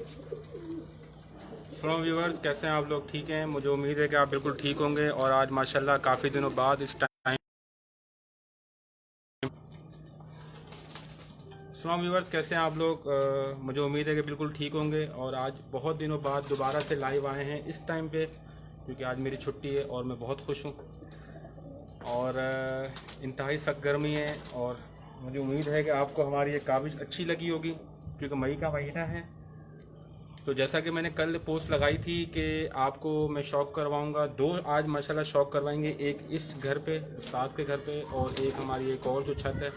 अस्सलाम व्यूअर्स, कैसे हैं आप लोग? ठीक हैं? मुझे उम्मीद है कि आप बिल्कुल ठीक होंगे। और आज माशाल्लाह काफ़ी दिनों बाद इस टाइम अस्सलाम व्यूअर्स, कैसे हैं आप लोग? मुझे उम्मीद है कि बिल्कुल ठीक होंगे। और आज बहुत दिनों बाद दोबारा से लाइव आए हैं इस टाइम पे, क्योंकि आज मेरी छुट्टी है और मैं बहुत खुश हूँ। और इंतहाई सख्त गर्मी है। और मुझे उम्मीद है कि आपको हमारी ये काविश अच्छी लगी होगी, क्योंकि मई का महीना है। तो जैसा कि मैंने कल पोस्ट लगाई थी कि आपको मैं शौक करवाऊंगा, दो आज माशाल्लाह शौक करवाएंगे। एक इस घर पे, उस्ताद के घर पे, और एक हमारी एक और जो छत है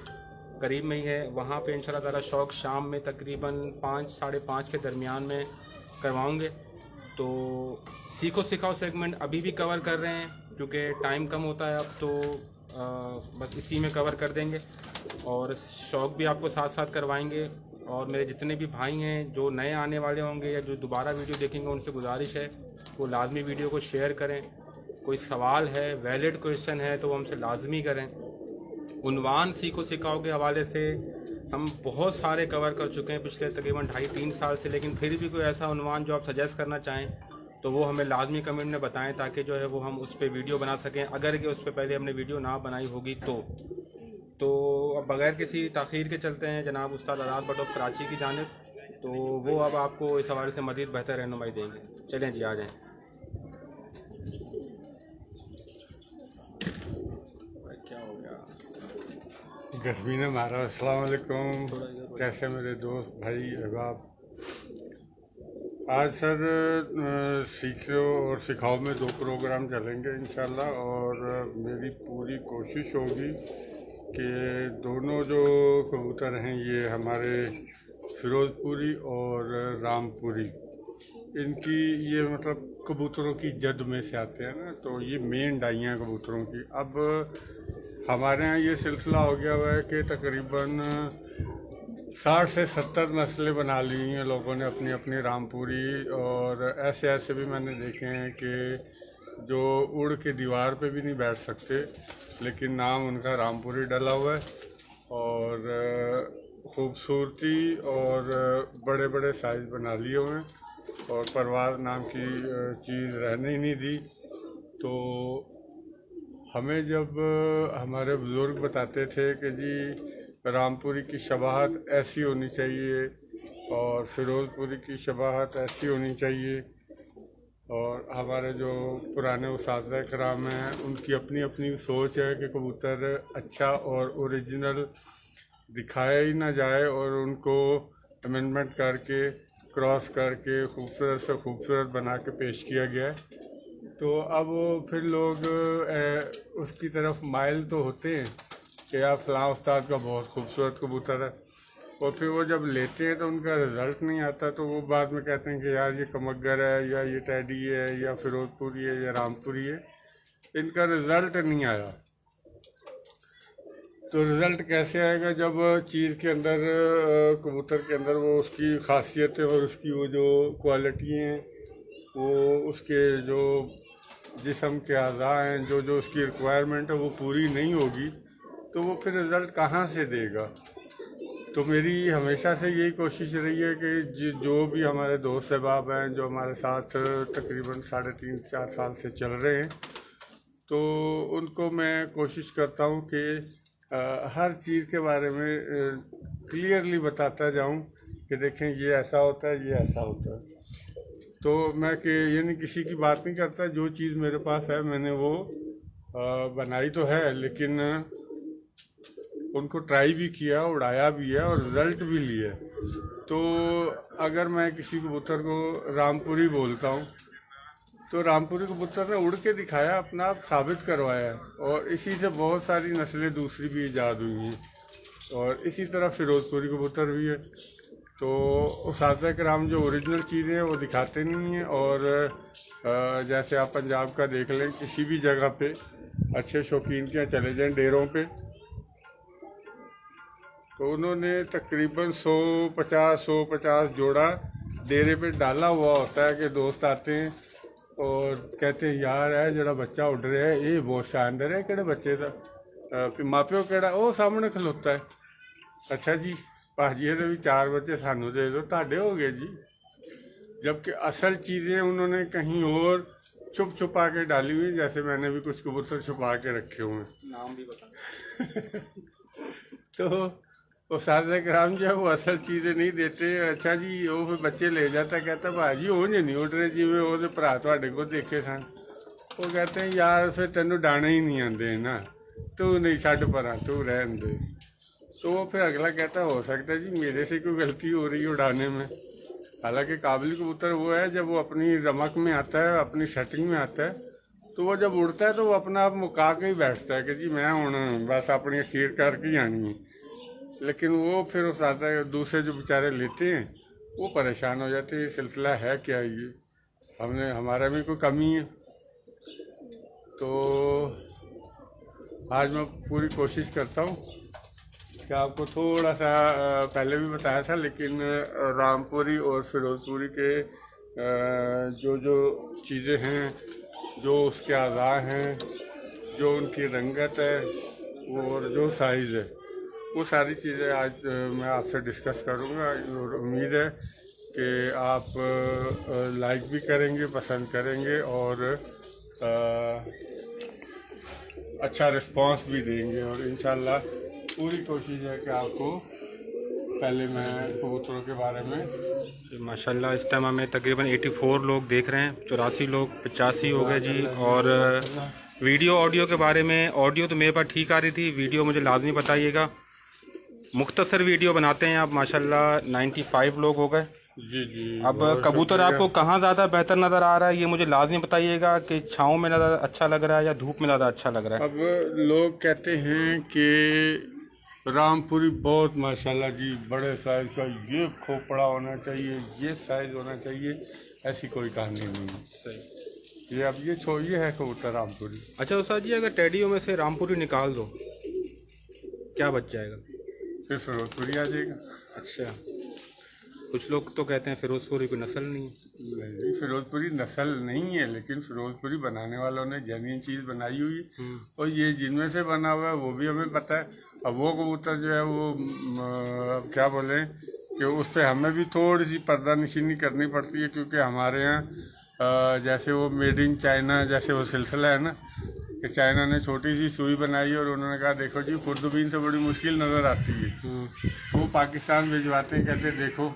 करीब में ही है, वहाँ पे इंशाल्लाह ताला शौक शाम में तकरीबन 5 साढ़े 5 के दरमियान में करवाऊँगे। तो सीखो सिखाओ सेगमेंट अभी भी कवर कर रहे हैं, क्योंकि टाइम कम होता है अब। तो बस इसी में कवर कर देंगे और शौक भी आपको साथ साथ करवाएंगे। और मेरे जितने भी भाई हैं जो नए आने वाले होंगे या जो दोबारा वीडियो देखेंगे, उनसे गुजारिश है वो लाजमी वीडियो को शेयर करें। कोई सवाल है, वैलिड क्वेश्चन है, तो वो हमसे लाजमी करें। उन्वान सीखो सिखाओ के हवाले से हम बहुत सारे कवर कर चुके हैं पिछले तकरीबन 2.5-3 साल से, लेकिन फिर भी कोई ऐसा उन्वान जो आप सजेस्ट करना चाहें तो वो हमें लाजमी कमेंट में बताएं, ताकि जो है वो हम उस पर वीडियो बना सकें, अगर कि उस पर पहले हमने वीडियो ना बनाई होगी तो अब बगैर किसी ताख़ीर के चलते हैं जनाब उस्ताद आज़ाद भट्ट ऑफ कराची की जानिब। तो वो अब आपको इस हवाले से मज़ीद बेहतर रहनुमाई देंगे। चलें जी, आ जाएँ। क्या हो गया? गर्मी ने मारा। अस्सलाम वालेकुम। कैसे मेरे दोस्त भाई अहबाब। आज सर सीखो और सिखाओ में 2 प्रोग्राम चलेंगे इंशाल्लाह। और मेरी पूरी कोशिश होगी कि दोनों जो कबूतर हैं ये हमारे फिरोज़पुरी और रामपुरी, इनकी ये मतलब कबूतरों की जद में से आते हैं ना, तो ये मेन डाइयाँ कबूतरों की। अब हमारे यहाँ ये सिलसिला हो गया हुआ है कि तकरीबन 60 से 70 नस्लें बना ली हैं लोगों ने अपनी अपनी रामपुरी। और ऐसे ऐसे भी मैंने देखे हैं कि जो उड़ के दीवार पे भी नहीं बैठ सकते, लेकिन नाम उनका रामपुरी डला हुआ है। और खूबसूरती और बड़े बड़े साइज बना लिए हुए हैं, और परवाज़ नाम की चीज़ रहने ही नहीं दी। तो हमें जब हमारे बुज़ुर्ग बताते थे कि जी रामपुरी की शबाहत ऐसी होनी चाहिए और फिरोज़पुरी की शबाहत ऐसी होनी चाहिए, और हमारे जो पुराने उस्ताद कराम हैं उनकी अपनी अपनी सोच है कि कबूतर अच्छा और ओरिजिनल दिखाया ही ना जाए, और उनको अमेंडमेंट करके क्रॉस करके खूबसूरत से खूबसूरत बना के पेश किया गया है। तो अब फिर लोग उसकी तरफ माइल तो होते हैं कि यार फ़लाँ उस्ताद का बहुत खूबसूरत कबूतर है, और फिर वो जब लेते हैं तो उनका रिज़ल्ट नहीं आता, तो वो बाद में कहते हैं कि यार ये कमगर है, या ये टैडी है, या फिरोजपुरी है, या रामपुरी है, इनका रिज़ल्ट नहीं आया। तो रिज़ल्ट कैसे आएगा जब चीज़ के अंदर कबूतर के अंदर वो उसकी खासियतें और उसकी वो जो क्वालिटी हैं, वो उसके जो जिस्म के अज़ा हैं, जो जो उसकी रिक्वायरमेंट है वो पूरी नहीं होगी, तो वो फिर रिज़ल्ट कहाँ से देगा। तो मेरी हमेशा से यही कोशिश रही है कि जो भी हमारे दोस्त अहबाब हैं जो हमारे साथ तकरीबन 3.5-4 साल से चल रहे हैं, तो उनको मैं कोशिश करता हूँ कि हर चीज़ के बारे में क्लियरली बताता जाऊँ कि देखें ये ऐसा होता है, ये ऐसा होता है। तो मैं कि यानी किसी की बात नहीं करता, जो चीज़ मेरे पास है मैंने वो बनाई तो है, लेकिन उनको ट्राई भी किया, उड़ाया भी है और रिज़ल्ट भी लिया। तो अगर मैं किसी कबूतर को रामपुरी बोलता हूँ, तो रामपुरी कबूतर ने उड़ के दिखाया, अपना आप साबित करवाया, और इसी से बहुत सारी नस्लें दूसरी भी ईजाद हुई हैं। और इसी तरह फिरोज़पुरी कबूतर भी है। तो उस्ताद कराम जो ओरिजिनल चीज़ें हैं वो दिखाते नहीं हैं। और जैसे आप पंजाब का देख लें, किसी भी जगह पे अच्छे शौकीन के यहाँ चले जाएं डेरों पे, तो उन्होंने तकरीबन 150 जोड़ा डेरे पे डाला हुआ होता है कि दोस्त आते हैं और कहते हैं यार है जरा बच्चा उड़ रहा है, ये बहुत शानदार है, किहड़े बच्चे का फिर माँ प्यो केड़ा वो सामने खलोता है। अच्छा जी भाजी ये भी 4 बच्चे सानू दे दो, ताडे हो गए जी। जबकि असल चीज़ें उन्होंने कहीं और छुपा के डाली हुई, जैसे मैंने भी कुछ कबूतर छुपा के रखे हुए हैं। नाम भी बता। तो उस्ताद कराम जो है वो असल चीज़ें नहीं देते। अच्छा जी, वो फिर बच्चे ले जाता, कहता भाजी हो नहीं उठ रहे जिमें वो भरा थोड़े को देखे सन। वो कहते हैं यार फिर तेनों डाने ही नहीं आते ना, तू नहीं छड़ परा, तू रहन दे। तो वो फिर अगला कहता हो सकता है जी मेरे से कोई गलती हो रही है उड़ाने में। हालांकि काबिल कबूतर वो है जब वो अपनी रमक में आता है, अपनी सेटिंग में आता है, तो वो जब उड़ता है तो वो अपना आप मुका के ही बैठता है कि जी मैं हूँ बस अपनी अखीर करके ही आनी है। लेकिन वो फिर उस आता है दूसरे जो बेचारे लेते हैं वो परेशान हो जाते हैं, ये सिलसिला है क्या, ये हमारा भी कोई कमी है। तो आज मैं पूरी कोशिश करता हूँ कि आपको थोड़ा सा पहले भी बताया था, लेकिन रामपुरी और फिरोजपुरी के जो चीज़ें हैं, जो उसके अज़ा हैं, जो उनकी रंगत है और जो साइज़ है, वो सारी चीज़ें आज मैं आपसे डिस्कस करूँगा। और उम्मीद है कि आप लाइक भी करेंगे, पसंद करेंगे और अच्छा रिस्पांस भी देंगे। और इंशाल्लाह पूरी कोशिश है कि आपको पहले मैं कबूतरों के बारे में माशाल्लाह इस टाइम हमें तकरीबन 84 लोग देख रहे हैं, 84 लोग 85 हो गए जी। और वीडियो ऑडियो के बारे में, ऑडियो तो मेरे पास ठीक आ रही थी, वीडियो मुझे लाजमी बताइएगा। मुख्तसर वीडियो बनाते हैं आप, माशाल्लाह 95 लोग हो गए जी जी। अब कबूतर आपको कहाँ ज़्यादा बेहतर नज़र आ रहा है ये मुझे लाजमी बताइएगा कि छाँव में ज़्यादा अच्छा लग रहा है या धूप में ज़्यादा अच्छा लग रहा है। अब लोग कहते हैं कि रामपुरी बहुत माशाल्लाह जी बड़े साइज़ का, ये खोपड़ा होना चाहिए, ये साइज़ होना चाहिए, ऐसी कोई कहानी नहीं है। सही। ये अब ये है कबूतर रामपुरी। अच्छा उस्ताद जी, अगर टेडियो में से रामपुरी निकाल दो क्या बच जाएगा? फिर फिरोजपुरी आ जाएगा। अच्छा, कुछ लोग तो कहते हैं फिरोजपुरी कोई नस्ल नहीं है। नहीं, फिरोजपुरी नस्ल नहीं है, लेकिन फिरोजपुरी बनाने वालों ने जेन्युइन चीज़ बनाई हुई है और ये जिनमें से बना हुआ है वो भी हमें पता है। अब वो कबूतर जो है वो अब क्या बोलें कि उस पर हमें भी थोड़ी सी पर्दा नशीनी करनी पड़ती है, क्योंकि हमारे यहाँ जैसे वो मेड इन चाइना जैसे वो सिलसिला है ना, कि चाइना ने छोटी सी सुई बनाई और उन्होंने कहा देखो जी खुर्दबीन से बड़ी मुश्किल नज़र आती है, वो पाकिस्तान भिजवाते हैं, कहते देखो।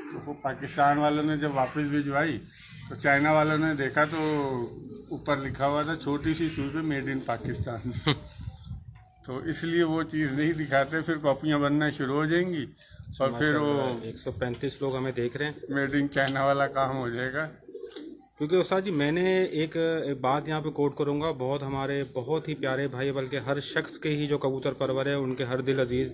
तो वो पाकिस्तान वालों ने जब वापस भिजवाई तो चाइना वालों ने देखा तो ऊपर लिखा हुआ था छोटी सी सुई पे मेड इन पाकिस्तान। तो इसलिए वो चीज़ नहीं दिखाते, फिर कॉपियाँ बनना शुरू हो जाएंगी और फिर वो 135 लोग हमें देख रहे हैं, मेड इन चाइना वाला काम हो जाएगा। क्योंकि उस्ताद जी मैंने एक बात यहाँ पे कोट करूँगा, हमारे बहुत ही प्यारे भाई, बल्कि हर शख्स के ही जो कबूतर परवर है उनके हर दिल अजीज़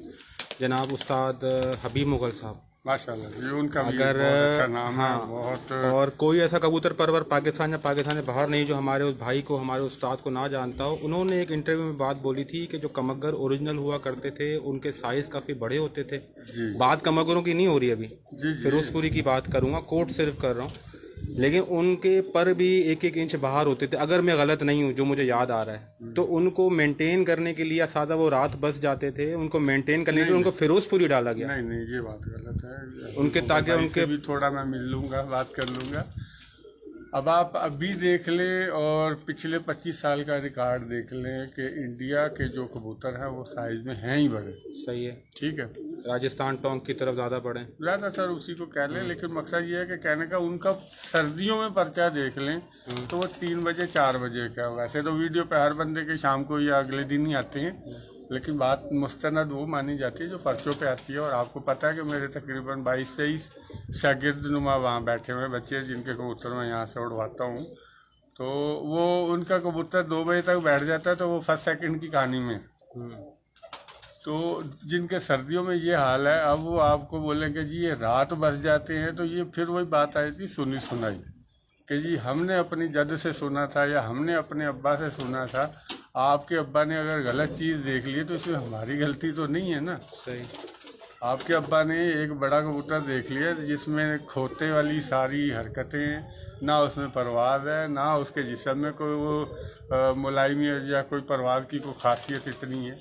जनाब उस्ताद हबीब मुग़ल साहब, माशाल्लाह ये उनका भी अगर बहुत अच्छा नाम हाँ, है बहुत। और कोई ऐसा कबूतर परवर पाकिस्तान या पाकिस्तान से बाहर नहीं जो हमारे उस भाई को, हमारे उस्ताद को ना जानता हो। उन्होंने एक इंटरव्यू में बात बोली थी कि जो कमगर ओरिजिनल हुआ करते थे उनके साइज़ काफ़ी बड़े होते थे। बात कमगरों की नहीं हो रही अभी, फिरोजपुरी की बात करूँगा, कोट सिर्फ कर रहा हूँ, लेकिन उनके पर भी 1-1 इंच बाहर होते थे अगर मैं गलत नहीं हूँ, जो मुझे याद आ रहा है। तो उनको मेंटेन करने के लिए सादा वो रात बस जाते थे, उनको मेंटेन करने के लिए उनको फिरोजपुरी डाला गया। नहीं ये बात गलत है उनके, ताकि उनके भी थोड़ा मैं मिल लूँगा, बात कर लूँगा। अब आप अभी देख लें और पिछले 25 साल का रिकॉर्ड देख लें कि इंडिया के जो कबूतर हैं वो साइज़ में हैं ही बड़े। सही है, ठीक है, राजस्थान टोंक की तरफ ज़्यादा बढ़े, ज़्यादातर उसी को कह लें। लेकिन मकसद ये है कि कहने का उनका सर्दियों में पर्चा देख लें तो वो 3 बजे 4 बजे का, वैसे तो वीडियो पे हर बंदे के शाम को या अगले दिन ही आते हैं, लेकिन बात मुस्तनद वो मानी जाती है जो पर्चों पे आती है। और आपको पता है कि मेरे तकरीबन 22-23 शागिर्द नुमा वहाँ बैठे हुए बच्चे जिनके कबूतर मैं यहाँ से उड़वाता हूँ, तो वो उनका कबूतर 2 बजे तक बैठ जाता है तो वो फर्स्ट सेकंड की कहानी में। तो जिनके सर्दियों में ये हाल है, अब वो आपको बोलेंगे जी ये रात बस जाते हैं, तो ये फिर वही बात आई थी सुनी सुनाई कि जी हमने अपनी जद से सुना था या हमने अपने अब्बा से सुना था। आपके अब्बा ने अगर गलत चीज़ देख ली तो इसमें हमारी गलती तो नहीं है ना। सही, आपके अब्बा ने एक बड़ा कबूतर देख लिया जिसमें खोते वाली सारी हरकतें, ना उसमें परवाज़ है, ना उसके जिस्म में कोई वो मुलायमियत या कोई परवाज़ की कोई खासियत इतनी है,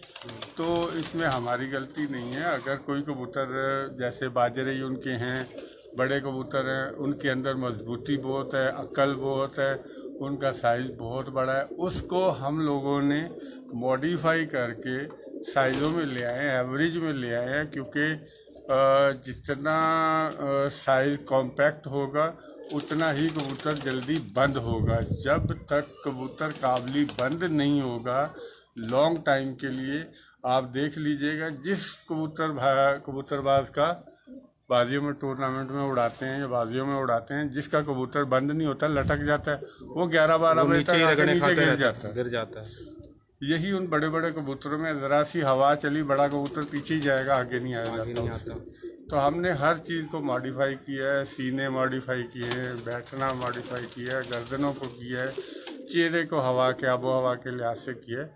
तो इसमें हमारी गलती नहीं है। अगर कोई कबूतर जैसे बाजरे उनके हैं बड़े कबूतर हैं, उनके अंदर मजबूती बहुत है, अक्ल बहुत है, उनका साइज़ बहुत बड़ा है। उसको हम लोगों ने मॉडिफाई करके साइज़ों में ले आए हैं, एवरेज में ले आए हैं, क्योंकि जितना साइज़ कॉम्पैक्ट होगा उतना ही कबूतर जल्दी बंद होगा। जब तक कबूतर काबली बंद नहीं होगा लॉन्ग टाइम के लिए, आप देख लीजिएगा जिस कबूतरबाज का बाजियों में टूर्नामेंट में उड़ाते हैं या बाजियों में उड़ाते हैं, जिसका कबूतर बंद नहीं होता, लटक जाता है, वो 11-12 बजे तक आके नीचे गिर जाता है। यही उन बड़े बड़े कबूतरों में ज़रा सी हवा चली, बड़ा कबूतर पीछे ही जाएगा, आगे नहीं आता। तो हमने हर चीज़ को मॉडिफाई किया है, सीने मॉडिफाई किए हैं, बैठना मॉडिफाई किया है, गर्दनों को किया है, चेहरे को हवा के आबो हवा के लिहाज से किया है।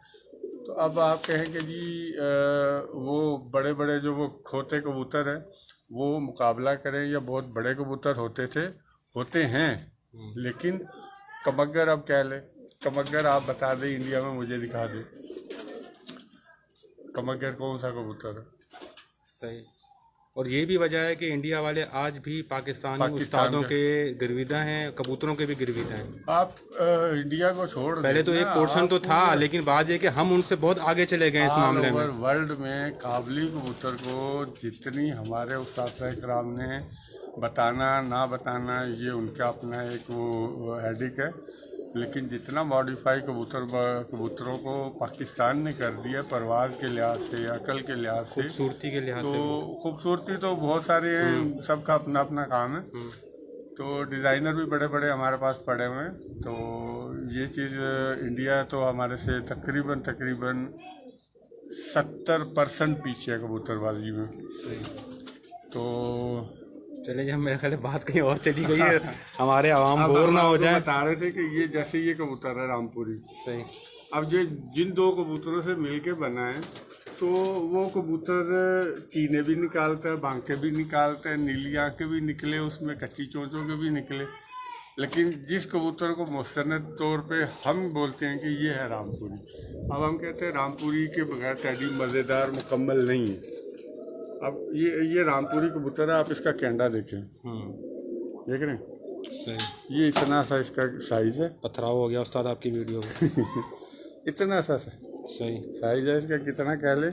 तो अब आप कहें कि जी वो बड़े बड़े जो वो खोते कबूतर हैं वो मुकाबला करें, या बहुत बड़े कबूतर होते हैं, लेकिन कमगर अब कह लें, कमगर आप बता दें इंडिया में, मुझे दिखा दें कमगर कौन सा कबूतर है। सही। और ये भी वजह है कि इंडिया वाले आज भी पाकिस्तानी उस्तादों के गिरविदा हैं, कबूतरों के भी गिरविदा हैं। आप इंडिया को छोड़, पहले तो एक पोर्शन तो था, लेकिन बात ये कि हम उनसे बहुत आगे चले गए इस मामले में। वर्ल्ड में काबली कबूतर को जितनी हमारे उस्ताद इकराम ने बताना ना बताना, ये उनका अपना एक वो हेडिक है, लेकिन जितना मॉडिफाई कबूतरों को पाकिस्तान ने कर दिया परवाज़ के लिहाज से, अकल के लिहाज से, खूबसूरती के लिहाज से, तो खूबसूरती तो बहुत सारे हैं, सबका अपना अपना काम है। तो डिज़ाइनर भी बड़े बड़े हमारे पास पड़े हुए हैं। तो ये चीज़ इंडिया तो हमारे से तकरीबन 70% पीछे है कबूतरबाजी में। तो चले हम, मेरे ख्याल बात कहीं और चली गई है, हमारे आवाम बोर ना हो जाए। बता रहे थे कि ये जैसे ये कबूतर है रामपुरी, सही। अब जो जिन दो कबूतरों से मिलके बना है, तो वो कबूतर चीने भी निकालता है, बांके भी निकालता है, नीली आँखें भी निकले, उसमें कच्ची चोंचों के भी निकले, लेकिन जिस कबूतर को मुस्तनद तौर पे हम बोलते हैं कि ये है रामपुरी। अब हम कहते हैं रामपुरी के बगैर टैडी मज़ेदार मुकम्मल नहीं है। अब ये रामपुरी कबूतर है, आप इसका कैंडा देखें, देख रहे हैं, सही। ये इतना सा इसका साइज़ है, पथराव हो गया उस्ताद आपकी वीडियो में। इतना सा सही साइज़ है इसका, कितना कह ले,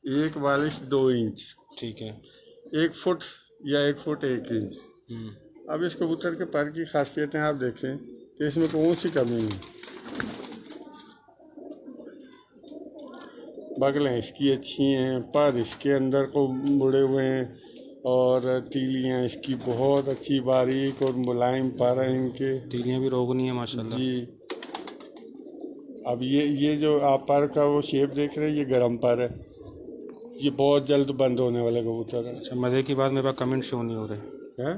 1/2 इंच, ठीक है, 1 फुट या 1 फुट 1 इंच। अब इस कबूतर के पर की खासियतें आप देखें कि इसमें कौन सी कमी है। बगलें इसकी अच्छी हैं, पर इसके अंदर को मुड़े हुए हैं, और तीलियाँ इसकी बहुत अच्छी बारीक और मुलायम पर हैं, इनके तीलियाँ भी रोगनी है माशाल्लाह जी। अब ये जो आप पर का वो शेप देख रहे हैं, ये गर्म पर है, ये बहुत जल्द बंद होने वाले कबूतर है। अच्छा, मज़े की बात, मेरे पास कमेंट शो नहीं हो रहे हैं,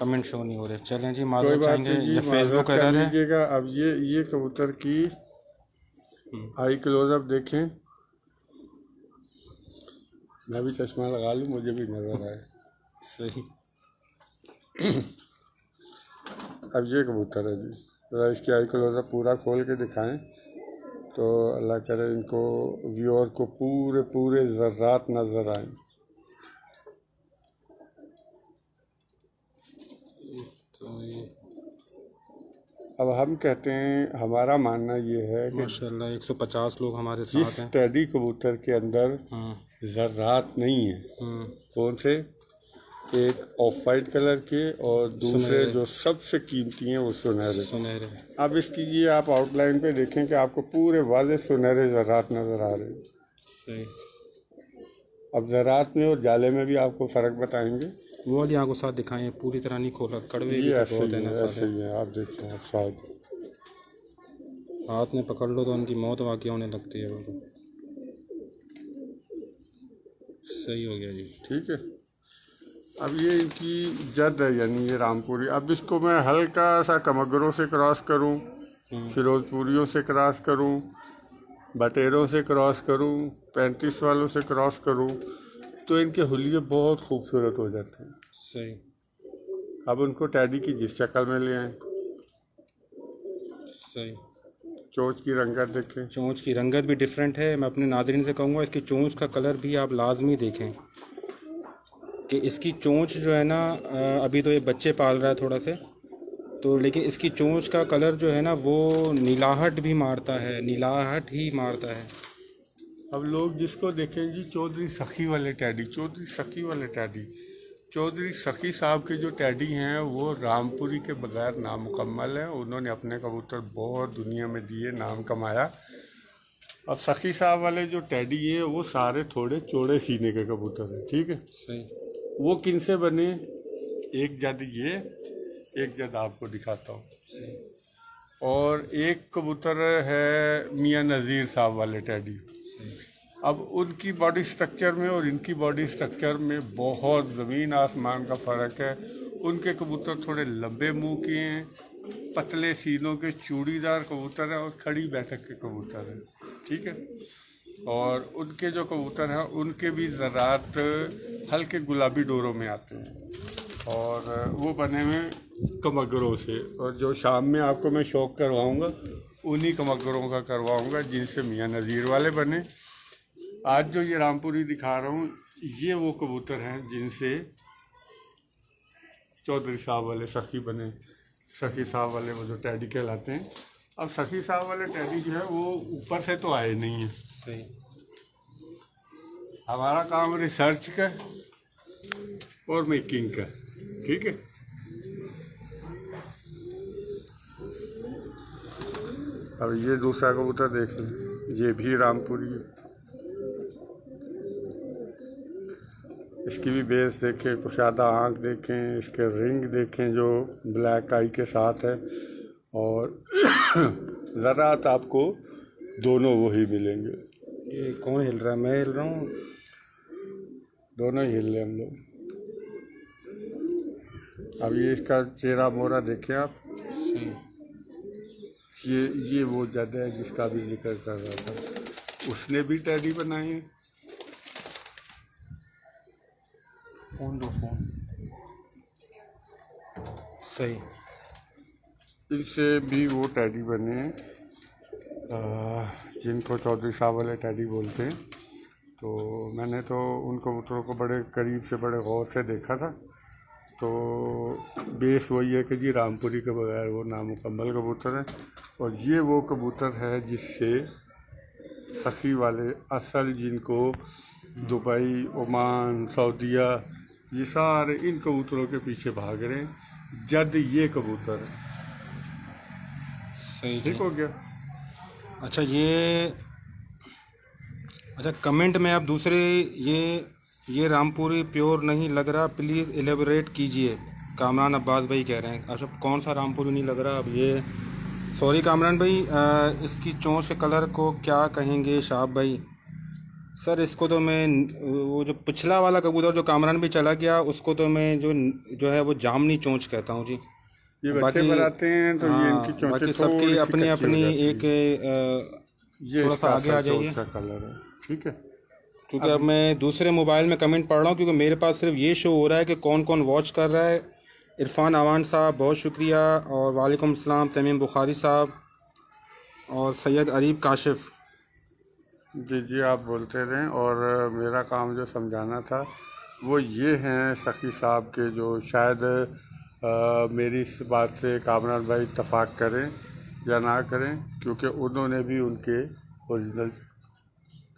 कमेंट शो नहीं हो रहे। चलें जी, मालूम चाहेंगे, ये फेसबुक कर लीजिएगा। अब ये कबूतर की आई क्लोजअप देखें, मैं भी चश्मा लगा लूँ, मुझे भी नज़र आए, सही। अब ये कबूतर है जी, ज़रा इसकी आई क्लोजअप पूरा खोल के दिखाएं, तो अल्लाह करे इनको व्यूअर को पूरे ज़र्रात नज़र आए। अब हम कहते हैं, हमारा मानना ये है कि माशाल्लाह 150 लोग हमारे साथ जिस हैं। टैडी कबूतर के अंदर ज़र्रात नहीं है, कौन से, एक ऑफ वाइट कलर के और दूसरे जो सबसे कीमती हैं वो सुनहरे। अब इसकी ये आप आउटलाइन पे देखें कि आपको पूरे वाज़े सुनहरे ज़र्रात नज़र आ रहे हैं। सही। अब ज़र्रात में और जाले में भी आपको फ़र्क बताएंगे। वो वाली आंखों साथ दिखाएं, पूरी तरह नहीं खोला, कड़वे ये ऐसे ही है, आप देखिए, आप शायद हाथ में पकड़ लो तो उनकी मौत वाक़ई होने लगती है। वो सही हो गया जी, ठीक है। अब ये इनकी जद है, यानी ये रामपुरी। अब इसको मैं हल्का सा कमगरों से क्रॉस करूं, फिरोजपुरियों से क्रॉस करूं, बटेरों से क्रॉस करूं, 35 वालों से क्रॉस करूं, तो इनके हुलिये बहुत खूबसूरत हो जाते हैं। सही। अब उनको टैडी की जिस शक्ल में ले आएँ। सही। चोंच की रंगत देखें, चोंच की रंगत भी डिफरेंट है। मैं अपने नाज़रीन से कहूँगा इसकी चोंच का कलर भी आप लाजमी देखें, कि इसकी चोंच जो है ना अभी तो ये बच्चे पाल रहा है थोड़ा से, तो लेकिन इसकी चोंच का कलर जो है ना वो नीलाहट भी मारता है, नीलाहट ही मारता है। अब लोग जिसको देखें जी चौधरी सखी वाले टैडी, चौधरी सखी वाले टैडी, चौधरी सखी साहब के जो टैडी हैं वो रामपुरी के बगैर नामुकम्मल हैं। उन्होंने अपने कबूतर बहुत दुनिया में दिए, नाम कमाया। अब सखी साहब वाले जो टैडी है वो सारे थोड़े चौड़े सीने के कबूतर हैं, ठीक है। सही। वो किन से बने, एक जद ये, एक जद आपको दिखाता हूँ। और एक कबूतर है मियाँ नज़ीर साहब वाले टैडी। अब उनकी बॉडी स्ट्रक्चर में और इनकी बॉडी स्ट्रक्चर में बहुत ज़मीन आसमान का फ़र्क है। उनके कबूतर थोड़े लंबे मुंह के हैं, पतले सीनों के चूड़ीदार कबूतर हैं और खड़ी बैठक के कबूतर हैं, ठीक है। और उनके जो कबूतर हैं उनके भी ज़रात हल्के गुलाबी डोरों में आते हैं और वो बने हुए कमगरों से। और जो शाम में आपको मैं शौक करवाऊँगा उन्हीं कमगरों का करवाऊँगा जिनसे मियाँ नज़ीर वाले बने। आज जो ये रामपुरी दिखा रहा हूँ ये वो कबूतर हैं जिनसे चौधरी साहब वाले सखी बने। सखी साहब वाले वो जो टैडी कहलाते हैं। अब सखी साहब वाले टैडी जो है वो ऊपर से तो आए नहीं हैं। सही। हमारा काम रिसर्च का और मेकिंग का, ठीक है। अब ये दूसरा कबूतर देख लें, ये भी रामपुरी है। इसकी भी बेस देखें, कुशादा आँख देखें, इसके रिंग देखें जो ब्लैक आई के साथ है। और ज़रात आपको दोनों वही मिलेंगे। ये कौन हिल रहा है? मैं हिल रहा हूँ? दोनों ही हिल रहे हम लोग। अब ये इसका चेहरा मोरा देखें आप। ये वो जद है जिसका भी जिक्र कर रहा था, उसने भी टैडी बनाए हैं। फोन दो, फोन। सही। इनसे भी वो टैडी बने हैं जिनको चौधरी साहब वाले टैडी बोलते हैं। तो मैंने तो उन कबूतरों को बड़े करीब से बड़े गौर से देखा था। तो बेस वही है कि जी रामपुरी के बगैर वो नामुकम्मल कबूतर है। और ये वो कबूतर है जिससे सखी वाले असल, जिनको दुबई, ओमान, सऊदीया, ये सारे इन कबूतरों के पीछे भाग रहे हैं। जद ये कबूतर है। सही। ठीक हो गया। अच्छा कमेंट में आप दूसरे ये रामपुरी प्योर नहीं लग रहा, प्लीज़ एलेबोरेट कीजिए। कामरान अब्बास भाई कह रहे हैं। अच्छा, कौन सा रामपुरी नहीं लग रहा? अब ये सॉरी कामरान भाई, इसकी चोंच के कलर को क्या कहेंगे शाब भाई? सर इसको तो मैं, वो जो पिछला वाला कबूतर जो कामरान भी चला गया उसको तो मैं जो है वो जामनी चोंच कहता हूँ जी। ये बच्चे बनाते हैं तो ये इनकी चोंच बाकी सबकी अपनी अपनी एक ये थोड़ा सा आगे आ जाइए का कलर है, ठीक है। क्योंकि अब मैं दूसरे मोबाइल में कमेंट पढ़ रहा हूँ, क्योंकि मेरे पास सिर्फ ये शो हो रहा है कि कौन कौन वॉच कर रहा है। इरफान अवान साहब बहुत शुक्रिया, और वालेकुम सलाम तमीम बुखारी साहब, और सैयद अरीब काशिफ। जी आप बोलते रहें। और मेरा काम जो समझाना था वो ये हैं सखी साहब के, जो शायद मेरी इस बात से कामरान भाई इत्तफाक करें या ना करें, क्योंकि उन्होंने भी उनके ओरिजिनल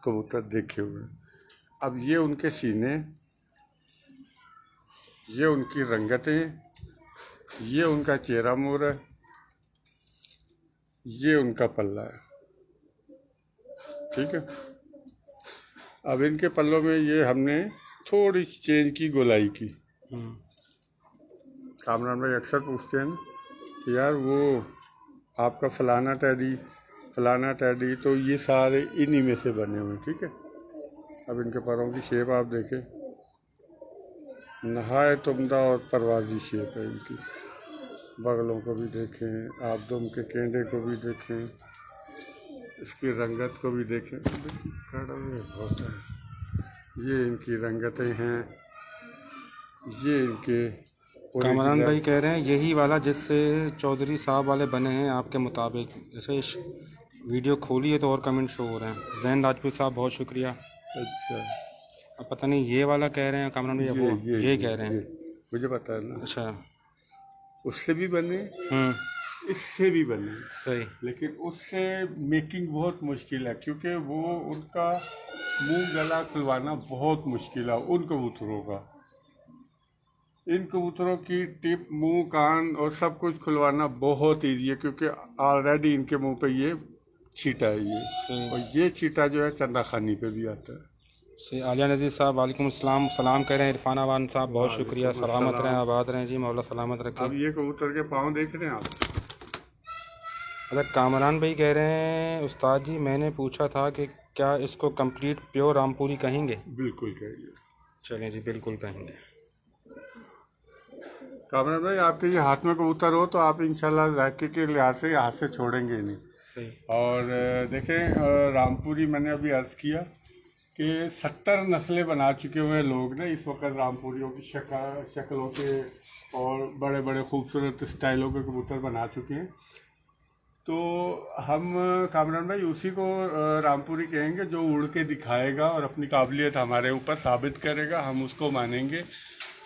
कबूतर देखे हुए हैं। अब ये उनके सीने, ये उनकी रंगतें, ये उनका चेहरा मोर है, ये उनका पल्ला है, ठीक है। अब इनके पल्लों में ये हमने थोड़ी चेंज की, गोलाई की। कामरान भाई अक्सर पूछते हैं ना कि यार वो आपका फलाना टैडी, तो ये सारे इन्हीं में से बने हुए, ठीक है। अब इनके पैरों की शेप आप देखें, नहायत उम्दा और परवाजी शेप है इनकी। बगलों को भी देखें आप, दुम के केंडे को भी देखें, इसकी रंगत को भी देखें। होता है, ये इनकी रंगतें हैं, ये इनके। कामरान भाई कह रहे हैं यही वाला जिससे चौधरी साहब वाले बने हैं आपके मुताबिक। जैसे वीडियो खोली है तो और कमेंट शो हो रहे हैं। जैन राजपूत साहब बहुत शुक्रिया। अच्छा, अब पता नहीं ये वाला कह रहे हैं कामरान भैया, वो ये कह रहे हैं। मुझे पता है ना। अच्छा। उससे भी बने, इससे भी बने, सही। लेकिन उससे मेकिंग बहुत मुश्किल है, क्योंकि वो उनका मुंह गला खुलवाना बहुत मुश्किल है उन कबूतरों का। इन कबूतरों की टिप, मुंह, कान और सब कुछ खुलवाना बहुत ईजी है, क्योंकि ऑलरेडी इनके मुंह पे ये छींटा है ये, और ये छींटा जो है चंदा खानी पे भी आता है। सही। आलिया नज़ीर साहब वालेकुम अस्सलाम, सलाम कह रहे हैं। इरफान आवान साहब बहुत शुक्रिया, सलामत रहें, आबाद रहें जी, मौला सलामत रखें। अब ये कबूतर के पाँव देख रहे हैं आप। अच्छा, कामरान भाई कह रहे हैं उस्ताद जी मैंने पूछा था कि क्या इसको कंप्लीट प्योर रामपुरी कहेंगे? बिल्कुल कहेंगे। चलें जी, बिल्कुल कहेंगे। कामरान भाई, आपके ये हाथ में कबूतर हो तो आप इंशाल्लाह जायके के लिहाज से हाथ से छोड़ेंगे नहीं। सही। और देखें, रामपुरी मैंने अभी अर्ज़ किया कि 70 नस्लें बना चुके हुए लोग ना इस वक्त रामपुरियों की शक्लों के और बड़े बड़े खूबसूरत स्टाइलों के कबूतर बना चुके हैं। तो हम कामरान भाई उसी को रामपुरी कहेंगे जो उड़ के दिखाएगा और अपनी काबिलियत हमारे ऊपर साबित करेगा, हम उसको मानेंगे।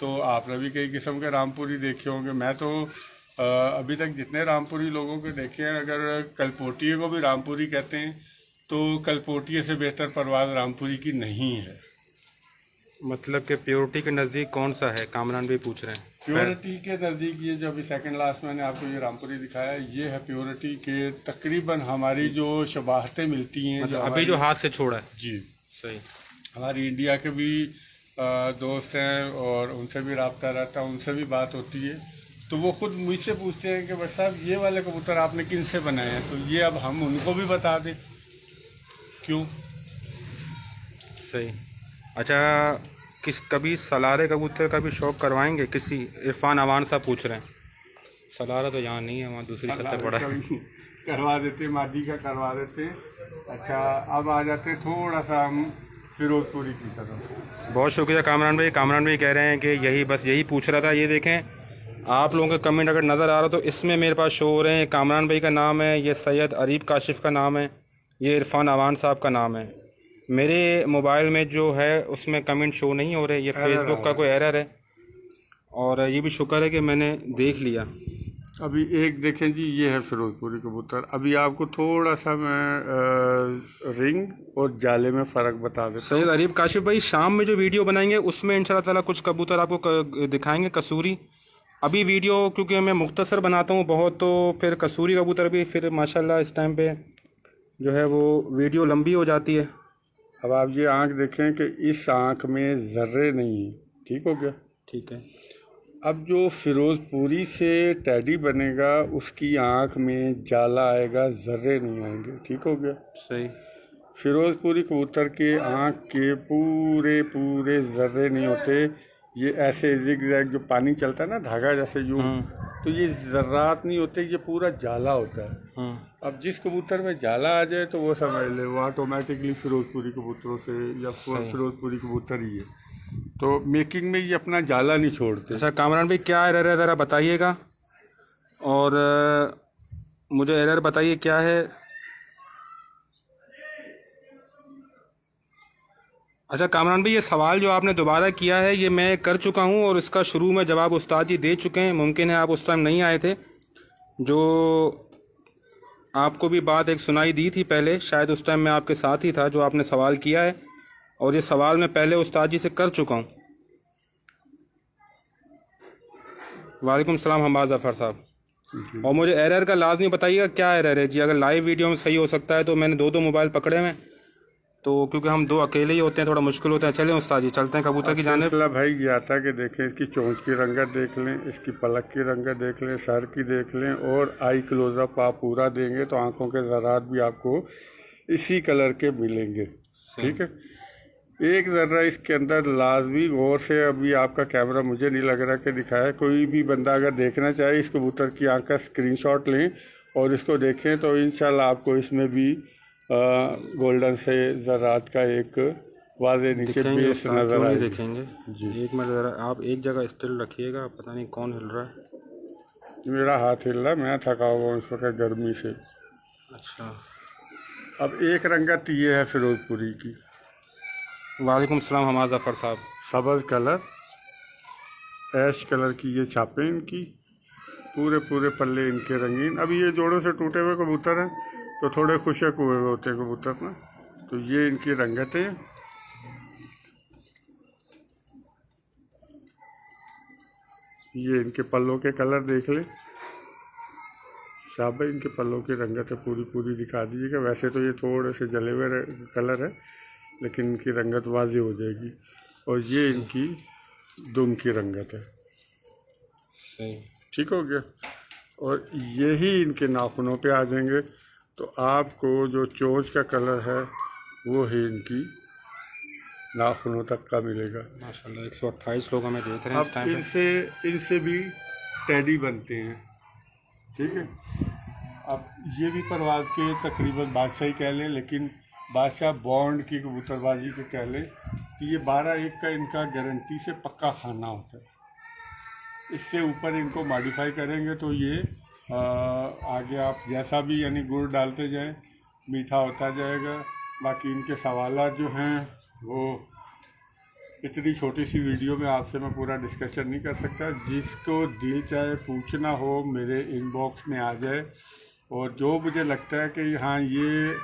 तो आपने भी कई किस्म के रामपुरी देखे होंगे। मैं तो अभी तक जितने रामपुरी लोगों के देखे हैं, अगर कलपोटिये को भी रामपुरी कहते हैं तो कलपोटिये से बेहतर परवाज़ रामपुरी की नहीं है। मतलब कि प्योरिटी के नज़दीक कौन सा है, कामरान भाई पूछ रहे हैं। प्योरिटी के नज़दीक ये जो अभी सेकंड लास्ट मैंने आपको ये रामपुरी दिखाया, ये है प्योरिटी के तकरीबन हमारी जो शबाहतें मिलती हैं, मतलब अभी जो हाथ से छोड़ा है। जी सही। हमारी इंडिया के भी दोस्त हैं और उनसे भी रब्ता रहता है, उनसे भी बात होती है, तो वो खुद मुझसे पूछते हैं कि बस साहब ये वाले कबूतर आपने किन से बनाए हैं, तो ये अब हम उनको भी बता दें क्यों। सही। अच्छा, कभी सलारे कबूतर का भी शौक करवाएंगे किसी? इरफान अवान साहब पूछ रहे हैं। सलारा तो यहाँ नहीं है, वहाँ दूसरी छत पे पड़ा है। करवा देते, मादी का करवा देते। अच्छा, अब आ जाते थोड़ा सा हम फिरोजपुरी की तरफ। बहुत शुक्रिया कामरान भाई। कामरान भाई कह रहे हैं कि यही पूछ रहा था। ये देखें, आप लोगों के कमेंट अगर नज़र आ रहा तो इसमें मेरे पास शो हो रहे हैं। कामरान भाई का नाम है, ये सैयद अरीब काशिफ का नाम है, ये इरफान अवान साहब का नाम है। मेरे मोबाइल में जो है उसमें कमेंट शो नहीं हो रहे, ये फेसबुक का कोई एरर है। और ये भी शुक्र है कि मैंने देख लिया। अभी एक देखें जी, ये है फिरोजपुरी कबूतर। अभी आपको थोड़ा सा मैं रिंग और जाले में फ़र्क बता देता हूँ। सैयद अरीब काशिफ भाई शाम में जो वीडियो बनाएंगे उसमें इंशाल्लाह ताला कुछ कबूतर आपको दिखाएंगे कसूरी। अभी वीडियो क्योंकि मैं मुख्तसर बनाता हूँ बहुत, तो फिर कसूरी कबूतर भी फिर माशाल्लाह इस टाइम पे जो है वो वीडियो लंबी हो जाती है। अब आप ये आँख देखें कि इस आँख में ज़र्रे नहीं है, ठीक हो गया? ठीक है। अब जो फिरोजपुरी से टैडी बनेगा उसकी आँख में जाला आएगा, ज़र्रे नहीं आएंगे, ठीक हो गया? सही। फिरोजपुरी कबूतर के आँख के पूरे पूरे ज़र्रे नहीं होते, ये ऐसे जिग-जैग जो पानी चलता है ना धागा जैसे यूँ, तो ये ज़र्रात नहीं होते, ये पूरा जाला होता है। अब जिस कबूतर में जाला आ जाए तो वो समझ ले वो ऑटोमेटिकली फिरोजपुरी कबूतरों से या फिरोजपुरी कबूतर ही है। तो मेकिंग में ये अपना जाला नहीं छोड़ते। अच्छा कामरान भाई, क्या एरर है ज़रा बताइएगा, और मुझे एरर बताइए क्या है। अच्छा कामरान भाई, ये सवाल जो आपने दोबारा किया है ये मैं कर चुका हूँ और इसका शुरू में जवाब उस्ताद जी दे चुके हैं। मुमकिन है आप उस टाइम नहीं आए थे, जो आपको भी बात एक सुनाई दी थी पहले, शायद उस टाइम मैं आपके साथ ही था जो आपने सवाल किया है, और ये सवाल मैं पहले उस्ताद जी से कर चुका हूँ। वालेकुम सलाम हमाद ज़फ़र साहब। और मुझे एरर का लाज़मी बताइएगा क्या एरर है जी। अगर लाइव वीडियो में सही हो सकता है तो मैंने दो मोबाइल पकड़े हुए, तो क्योंकि हम दो अकेले ही होते हैं थोड़ा मुश्किल होता है। चलें उस्ताद जी चलते हैं कबूतर की जानिब। भाई ये आता है कि देखें, इसकी चोंच की रंगत देख लें, इसकी पलक की रंगत देख लें, सर की देख लें, और आई क्लोजअप आप पूरा देंगे तो आंखों के ज़रात भी आपको इसी कलर के मिलेंगे, ठीक है। एक ज़रा इसके अंदर लाजमी गौर से, अभी आपका कैमरा मुझे नहीं लग रहा कि दिखाया, कोई भी बंदा अगर देखना चाहे इस कबूतर की आँख का स्क्रीनशॉट लें और इसको देखें तो इंशाल्लाह आपको इसमें भी गोल्डन से ज़रात का एक वाज़े नीचे बेस नज़र आएगा। देखेंगे जी। एक मिनट ज़रा आप एक जगह स्टिल रखिएगा, पता नहीं कौन हिल रहा है। मेरा हाथ हिल रहा है, मैं थका हुआ हूँ इस वक्त गर्मी से। अच्छा, अब एक रंगत ये है फिरोजपुरी की, वालेकुम सलाम हमाद ज़फ़र साहब। सब्ज़ कलर, ऐश कलर की ये छापें इनकी, पूरे पूरे पल्ले इनके रंगीन। अभी ये जोड़ों से टूटे हुए कबूतर हैं तो थोड़े खुशक हुए हुए होते हैं कबूतर ना, तो ये इनकी रंगतें। ये इनके पल्लों के कलर देख लें, शाबाश, इनके पल्लों की रंगतें पूरी पूरी दिखा दीजिएगा। वैसे तो ये थोड़े से जले हुए कलर है, लेकिन इनकी रंगत वाज़ेह हो जाएगी। और ये इनकी दुम की रंगत है। सही। ठीक हो गया। और यही इनके नाखूनों पे आ जाएंगे तो आपको जो चोंच का कलर है वो ही इनकी नाखूनों तक का मिलेगा। माशाल्लाह 128 लोग हमें देख रहे हैं इस अब टाइम पे। इनसे भी टेडी बनते हैं, ठीक है। अब ये भी परवाज़ के तकरीबन बादशाही कह लें, लेकिन बादशाह बॉन्ड की कबूतरबाजी को कह लें कि ये 12-1 का इनका गारंटी से पक्का खाना होता है। इससे ऊपर इनको मॉडिफाई करेंगे तो ये आगे आप जैसा भी यानी गुड़ डालते जाएं मीठा होता जाएगा। बाकी इनके सवालात जो हैं वो इतनी छोटी सी वीडियो में आपसे मैं पूरा डिस्कशन नहीं कर सकता। जिसको दिल चाहे पूछना हो मेरे इनबॉक्स में आ जाए, और जो मुझे लगता है कि हाँ ये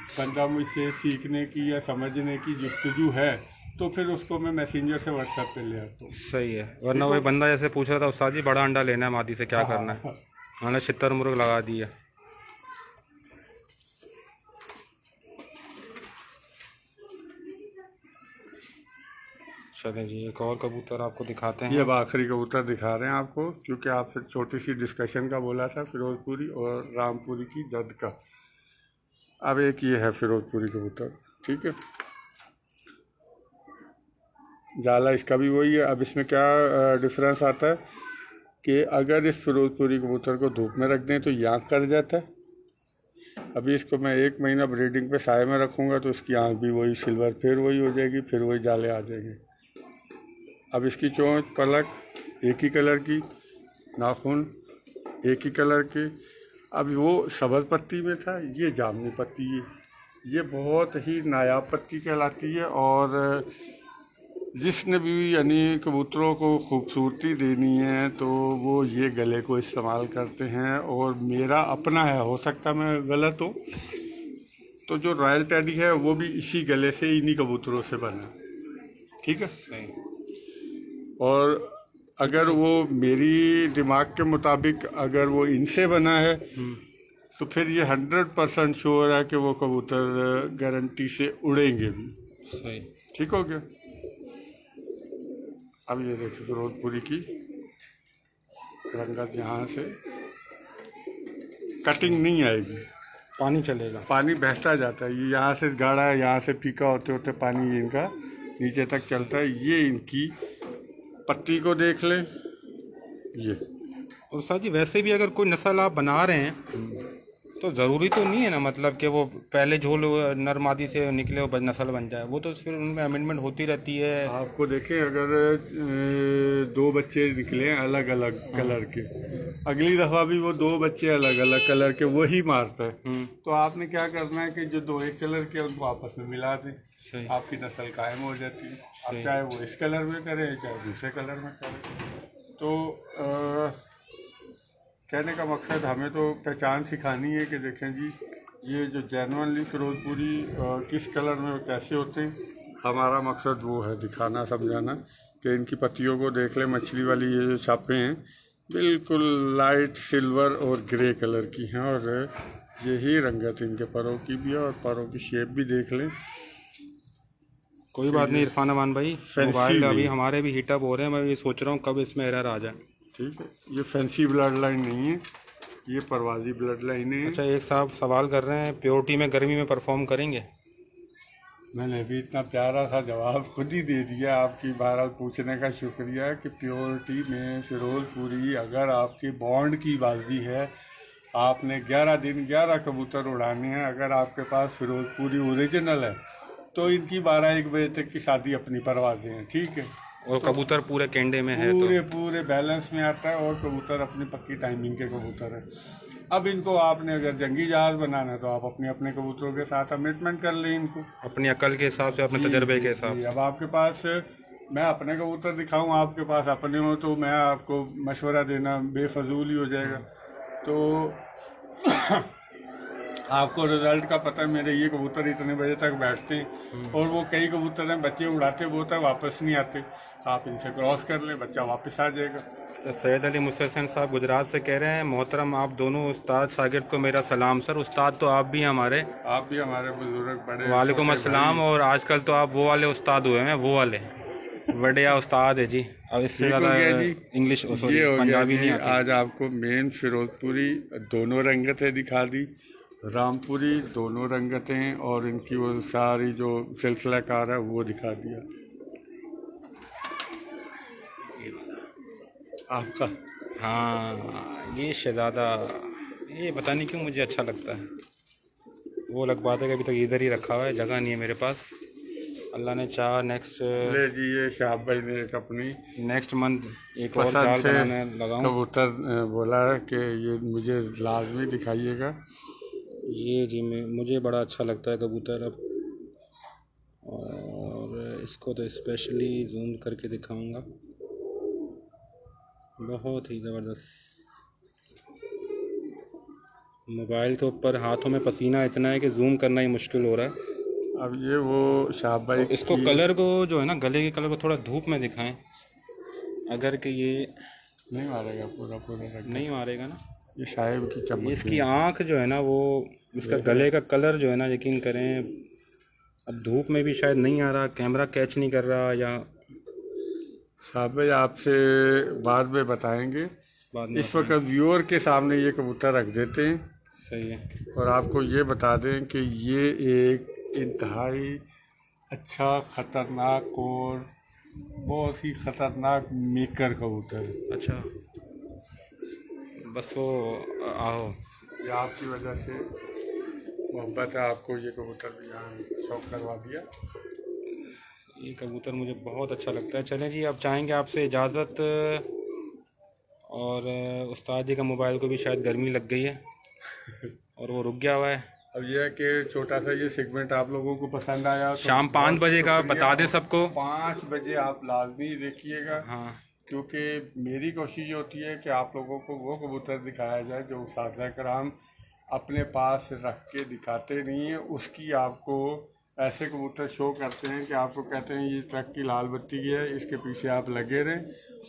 बंदा मुझसे सीखने की या समझने की जुस्तजू है तो फिर उसको मैं मैसेंजर से व्हाट्सएप पे ले आता हूँ। सही है, वरना वही बंदा जैसे पूछ रहा था उस्ताद जी बड़ा अंडा लेना है मादी से, क्या करना है? मैंने 76 मुर्ग लगा दिया। चलें जी, एक और कबूतर आपको दिखाते हैं। ये अब आखिरी कबूतर दिखा रहे हैं आपको, क्योंकि आपसे छोटी सी डिस्कशन का बोला था फिरोजपुरी और रामपुरी की जद का। अब एक ये है फिरोजपुरी कबूतर, ठीक है। जाला इसका भी वही है। अब इसमें क्या डिफरेंस आता है कि अगर इस फिरोजपुरी कबूतर को धूप में रख दें तो ये आँख कर जाता है। अभी इसको मैं 1 महीना ब्रीडिंग पे साए में रखूँगा तो इसकी आँख भी वही सिल्वर फिर वही हो जाएगी, फिर वही जाले आ जाएंगे। अब इसकी चोंच पलक एक ही कलर की, नाखून एक ही कलर के। अब वो सब्ज़ पत्ती में था, ये जामुनी पत्ती है। ये बहुत ही नायाब पत्ती कहलाती है। और जिसने भी यानी कबूतरों को खूबसूरती देनी है तो वो ये गले को इस्तेमाल करते हैं। और मेरा अपना है, हो सकता मैं गलत हूँ, तो जो रॉयल टेडी है वो भी इसी गले से इन्हीं कबूतरों से बना, ठीक है। और अगर वो मेरी दिमाग के मुताबिक अगर वो इनसे बना है तो फिर ये 100% श्योर है कि वो कबूतर गारंटी से उड़ेंगे भी। सही। ठीक हो गया। अब ये देखिए फिरोजपुरी की रंगत, यहाँ से कटिंग नहीं आएगी, पानी चलेगा, पानी बहता जाता है। ये यहाँ से गाढ़ा है, यहाँ से फीका होते होते पानी इनका नीचे तक चलता है। ये इनकी पत्ती को देख लें ये। और उस्ताद जी वैसे भी अगर कोई नस्ल आप बना रहे हैं तो ज़रूरी तो नहीं है ना, मतलब कि वो पहले झोल नर मादी से निकले वो नस्ल बन जाए, वो तो फिर उनमें अमेंडमेंट होती रहती है। आपको देखें अगर 2 बच्चे निकले अलग अलग कलर के, अगली दफ़ा भी वो 2 बच्चे अलग अलग कलर के वही मारता है, तो आपने क्या करना है कि जो 2 एक कलर के उनको आपस में मिला दें, आपकी नस्ल कायम हो जाती है। अब चाहे वो इस कलर में करें चाहे दूसरे कलर में करें। तो कहने का मकसद हमें तो पहचान सिखानी है कि देखें जी ये जो जेनुइनली फिरोजपुरी किस कलर में कैसे होते हैं। हमारा मकसद वो है दिखाना समझाना कि इनकी पत्तियों को देख लें। मछली वाली ये जो छापें हैं बिल्कुल लाइट सिल्वर और ग्रे कलर की हैं, और यही रंगत इनके परों की भी है, और परों की शेप भी देख लें। कोई बात नहीं इरफान अमान भाई, मोबाइल अभी हमारे भी हीटअप हो रहे हैं, मैं ये सोच रहा हूँ कब इसमें एरर आ जाए। ठीक है, ये फैंसी ब्लड लाइन नहीं है, ये परवाजी ब्लड लाइन है। अच्छा, एक साहब सवाल कर रहे हैं प्योरिटी में गर्मी में परफॉर्म करेंगे? मैंने अभी इतना प्यारा सा जवाब खुद ही दे दिया। आपकी बहरहाल पूछने का शुक्रिया कि प्योरिटी में फिरोजपुरी अगर आपकी बॉन्ड की बाजी है, आपने 11 दिन 11 कबूतर उड़ाने हैं, अगर आपके पास फिरोजपुरी ओरिजिनल है तो इनकी 12-1 बजे तक की शादी अपनी परवाजें हैं, ठीक है। और कबूतर पूरे केंडे में है, पूरे बैलेंस में आता है, और कबूतर अपनी पक्की टाइमिंग के कबूतर है। अब इनको आपने अगर जंगी जहाज बनाना है तो आप अपने अपने कबूतरों के साथ अमेंडमेंट कर लें इनको, अपनी अकल के हिसाब से, अपने तजर्बे के हिसाब जी। से। अब आपके पास मैं अपने कबूतर दिखाऊं, आपके पास अपने हो, तो मैं आपको मशवरा देना बेफजूल ही हो जाएगा। तो आपको रिजल्ट का पता है, मेरे ये कबूतर इतने बजे तक बैठते हैं और वो कई कबूतर हैं बच्चे उड़ाते वो तक वापस नहीं आते। आप इनसे क्रॉस कर लें, बच्चा वापस आ जाएगा। तो सैयद अली मुस्तहसन साहब गुजरात से कह रहे हैं, मोहतरम आप दोनों उस्ताद शागिर्द को मेरा सलाम। सर उस्ताद तो आप भी हैं हमारे। आप भी हमारे बुजुर्ग बड़े। वालेकुम अस्सलाम। और आजकल तो आप वो वाले उस्ताद हुए हैं, वो वाले बढ़िया उस्ताद है जी। अब इससे ज़्यादा इंग्लिश ये हो पंजाबी गया नहीं जी। आती। आज आपको मेन फिरोजपुरी दोनों रंगतें दिखा दी, रामपुरी दोनों रंगतें, और इनकी वो सारी जो सिलसिला कार है वो दिखा दिया आपका। हाँ ये शहजादा, ये पता नहीं क्यों मुझे अच्छा लगता है। वो लग बात है कि अभी तक इधर ही रखा हुआ है, जगह नहीं है मेरे पास। अल्लाह ने चाहा नेक्स्ट ले जी, ये शाह भाई ने एक अपनी नेक्स्ट मंथ एक और पसंद जाल से बनाने लगाऊं। कबूतर बोला है कि ये मुझे लाजमी दिखाइएगा। ये जी मुझे बड़ा अच्छा लगता है कबूतर। अब और इसको तो स्पेशली जूम करके दिखाऊंगा, बहुत ही ज़बरदस्त। मोबाइल के ऊपर हाथों में पसीना इतना है कि जूम करना ही मुश्किल हो रहा है। अब ये वो शाह भाई इसको कलर को जो है ना, गले के कलर को थोड़ा धूप में दिखाएं, अगर कि ये नहीं मारेगा पूरा पूरा रंग। नहीं मारेगा ना। ये साहिब की चमक। इसकी आँख जो है ना, वो इसका गले का कलर जो है ना, यकीन करें अब धूप में भी शायद नहीं आ रहा, कैमरा कैच नहीं कर रहा, या साहब भाई आपसे बाद में बताएंगे। बाद में इस वक्त व्यूअर के सामने ये कबूतर रख देते हैं सही है। और आपको ये बता दें कि ये एक इंतहाई अच्छा, ख़तरनाक और बहुत ही ख़तरनाक मेकर कबूतर है। अच्छा बस वो आओ, ये आपकी वजह से मोहब्बत है, आपको ये कबूतर भी यहाँ शौक करवा दिया। ये कबूतर मुझे बहुत अच्छा लगता है। चलें जी, अब चाहेंगे आपसे इजाज़त। और उस्ताद जी का मोबाइल को भी शायद गर्मी लग गई है और वो रुक गया हुआ है। अब यह है कि छोटा सा ये सेगमेंट आप लोगों को पसंद आया तो शाम 5 बजे का बता दें सबको। 5 बजे आप लाजमी देखिएगा। हाँ, क्योंकि मेरी कोशिश ये होती है कि आप लोगों को वो कबूतर दिखाया जाए जो उस्ताद कराम अपने पास रख के दिखाते नहीं है। उसकी आपको ऐसे कबूतर शो करते हैं कि आपको कहते हैं ये ट्रक की लाल बत्ती की है, इसके पीछे आप लगे रहें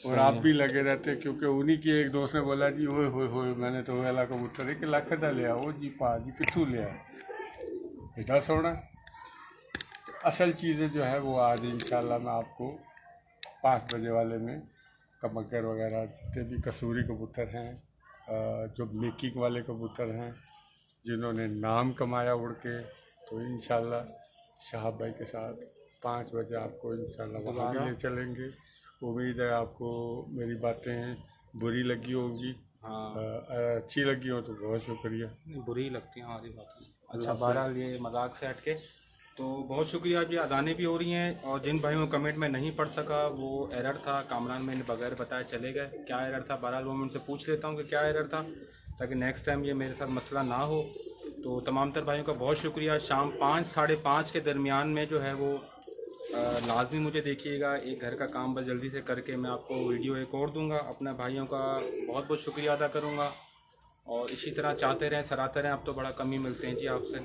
और आप भी लगे रहते हैं। क्योंकि उन्हीं की एक दोस्त ने बोला जी ओए होए होए मैंने तो वाला कबूतर एक लख दा लिया, वो जी पा जी कितों लिया इतना सोना। असल चीज़ें जो है वो आज इंशाल्लाह मैं आपको 5 बजे वाले में कमक्कर वगैरह जितने भी कसूरी कबूतर हैं, जो मेकिंग वाले कबूतर हैं जिन्होंने नाम कमाया उड़ के, तो इंशाल्लाह शाह भाई के साथ 5 बजे आपको इंशाल्लाह वहाँ भी ले चलेंगे। उम्मीद है आपको मेरी बातें बुरी लगी होंगी। हाँ अच्छी लगी हो तो बहुत शुक्रिया। बुरी लगती हैं हमारी बातें। अच्छा बहरहाल ये मजाक से हट के तो बहुत शुक्रिया जी। अदानें भी हो रही हैं और जिन भाइयों को कमेंट में नहीं पढ़ सका वो एरर था, कामरान मैंने बगैर बताए चले गए। क्या एरर था बहरहाल वो मैं उनसे पूछ लेता हूँ कि क्या एरर था, ताकि नेक्स्ट टाइम ये मेरे साथ मसला ना हो। तो तमाम तर भाइयों का बहुत शुक्रिया। शाम 5 साढ़े 5 के दरमियान में जो है वो लाजमी मुझे देखिएगा। एक घर का काम बस जल्दी से करके मैं आपको वीडियो एक और दूंगा। अपने भाइयों का बहुत बहुत शुक्रिया अदा करूंगा और इसी तरह चाहते रहें, सराहते रहें। अब तो बड़ा कम ही मिलते हैं जी आपसे,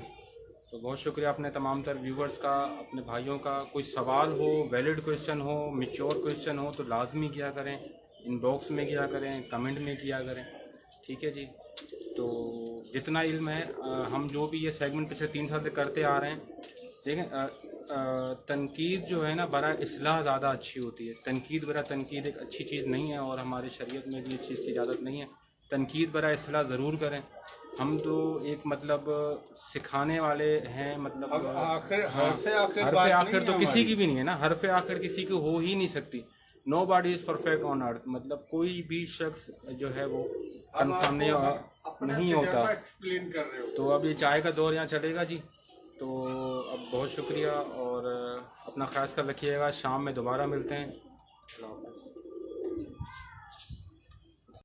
तो बहुत शुक्रिया अपने तमाम तर व्यूवर्स का, अपने भाइयों का। कोई सवाल हो, वैलिड क्वेश्चन हो, मैच्योर क्वेश्चन हो तो लाजमी किया करें, इनबॉक्स में किया करें, कमेंट में किया करें, ठीक है जी। तो जितना इल्म है हम जो भी ये सेगमेंट पिछले 3 साल से करते आ रहे हैं, देखें तनकीद जो है ना बरा इस्लाह ज़्यादा अच्छी होती है। तनकीद बरा तनकीद एक अच्छी चीज़ नहीं है और हमारी शरीयत में भी इस चीज़ की इजाज़त नहीं है। तनकीद बरा इस्लाह ज़रूर करें। हम तो एक मतलब सिखाने वाले हैं, मतलब हरफ़े आखिर तो किसी की भी नहीं है ना, हरफ़े आखिर किसी की हो ही नहीं सकती। Nobody is perfect on earth, मतलब कोई भी शख्स जो है वो कन्फर्म नहीं होता। एक्सप्लेन कर रहे हो तो अब ये चाय का दौर यहाँ चलेगा जी। तो अब बहुत शुक्रिया और अपना ख़ास कर रखिएगा। शाम में दोबारा मिलते हैं। अल्लाह हाफ़िज़।